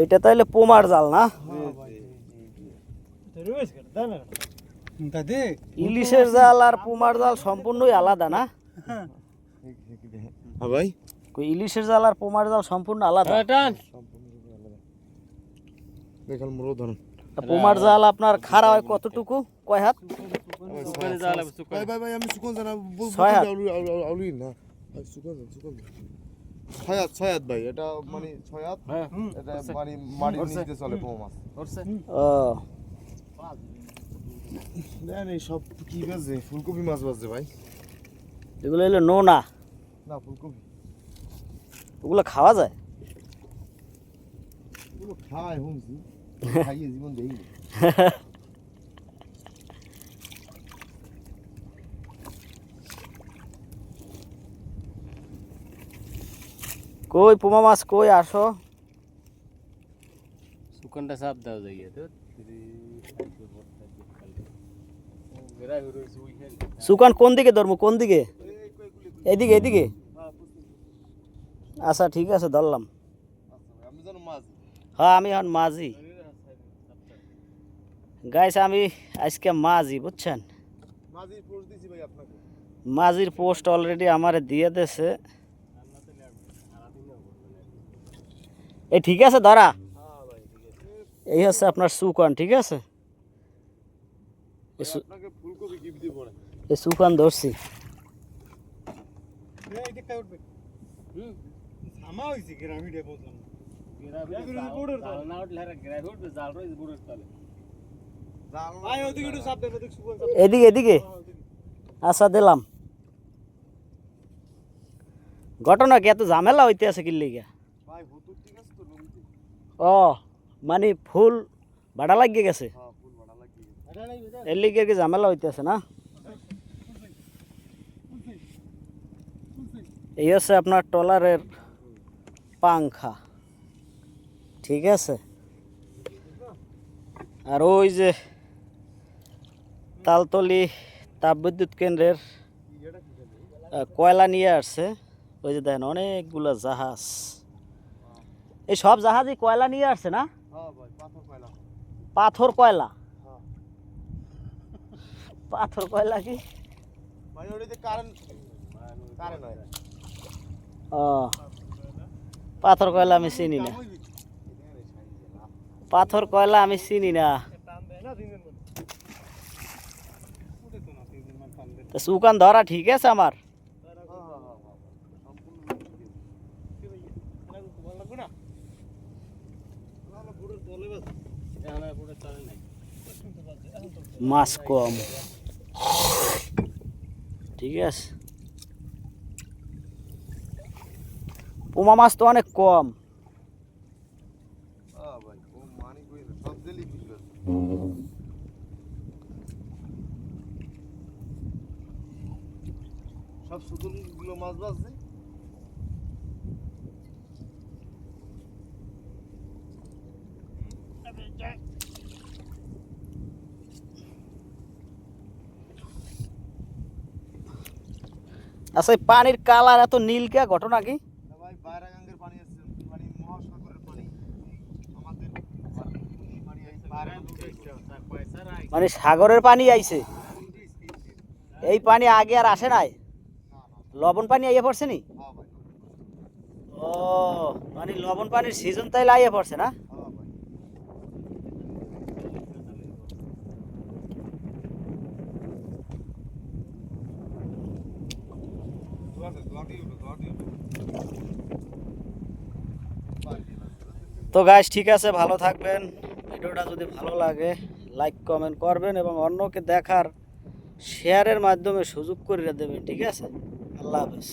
এটা তাহলে পোমার জাল না? ইলিশের জাল আর পোমার জাল সম্পূর্ণই আলাদা না? হ্যাঁ ভাই, ইলিশের জাল আর পোমার জাল সম্পূর্ণ আলাদা। দেখাল মোরও ধরুন। পোমার জাল আপনার খাড়া হয় কতটুকু, কয় হাত? ভাই ভাই ভাই, আমি সুকন জানা ছয় হাত। আউলি না ভাই, সুকন ছয় হাত ভাই, এটা মানে 6 হাত। এটা মানে মাটির নিচে চলে পোমা মাছ। ও দেন এই সব কি বাজে, ফুলকপি মাছ বাজে ভাই। এগুলো হলো নোনা, না ফুলকপি ওগুলো খাওয়া যায়? পুরো খায় হুমছি, খাইয়ে জীবন দেই। কই পোমা মাছ কই, আসো। সুকনটা সাপ দাও যাইয়া তো সুকান কোন দিকে ধরবো, কোন দিকে? এদিকে এদিকে? আচ্ছা ঠিক আছে, ধরলাম। আমি জানো মাছ। হ্যাঁ আমি এখন মাঝি গাইস, আমি আজকে মাঝি, বুঝছেন? মাঝি পোস্ট দিছি ভাই আপনাকে। মাঝির পোস্ট অলরেডি আমারে দিয়ে দিয়েছে। এই ঠিক আছে ধরা। এই হচ্ছে আপনার সুকান, ঠিক আছে? আপনাকে ফুলকপি গিফট দিব না। এই সুকান ধরছি। এই দিকটা উঠবে। সামা হইছে গ্রামিডে বললাম। জাল না উঠলে গ্রাই উঠবে, জাল রইছে বুড়োর তলে। ভাই ওদিকে একটু চাপ দেন, ওদিকে সুবল চাপ। এদিকে এদিকে? আচ্ছা দিলাম। ঘটনা কি এত ঝামেলা হইতে আছে কি লিগা? ভাই হুতুর ঠিক আছে তো নদীতে। ও মানে ফুল ভাড়া লাগিয়ে গেছে, হ্যাঁ ফুল ভাড়া লাগিয়ে। এর লিগে কি ঝামেলা হইতে আছে না? এই হচ্ছে আপনার ট্রলারের পাংখা, ঠিক আছে? আর ওই যে তালতলি তাপবিদ্যুৎ কেন্দ্রের কয়লা নিয়ে আসছে, ওই যে দেখেন অনেকগুলো জাহাজ। এই সব জাহাজই কয়লা নিয়ে আসছে না? হ্যাঁ ভাই, পাথর কয়লা। পাথর কয়লা? হ্যাঁ পাথর কয়লা কি? মানে ওইটাতে কারেন্ট হয়। ও পাথর কয়লা আমি চিনি না, পাথর কয়লা আমি চিনি না। টান দেয় না দিনের মধ্যে। ওটা তো না 3 দিন মান টান দেয়। তো সুকান ধরা ঠিক আছে আমার? ভালো লাগবে না? না বুড়োর তলে বাস। এখানে বুড়োর তলে নাই। মাছ কম, ঠিক আছে? পোমা মাছ তো অনেক কম। হ্যাঁ ভাই, ও মানি কই সব জেলি ফিশ আছে। সব সুদুলগুলো মাছ বাজছে। আচ্ছা এই পানির কালার এত নীল কে, ঘটনা কি? না ভাই, বাইরাগাঙ্গের পানি আছে, মানে মহাসাগরের পানি। আমাদের পানি আইছে বাইরাগাঙ্গের। মানে সাগরের পানি আইছে? এই পানি আগে আর আসে নাই? লবণ পানি আইয়া পড়ছে নি? হ্যাঁ ভাই। ও মানে লবণ পানির সিজন তাইলে আইয়া পড়ছে না? হ্যাঁ ভাই। তো গাইস ঠিক আছে, ভালো থাকবেন। ভিডিওটা যদি ভালো লাগে লাইক কমেন্ট করবেন এবং অন্যকে দেখার শেয়ারের মাধ্যমে সুযোগ করে দেবেন, ঠিক আছে? আল্লাহ হাফেজ।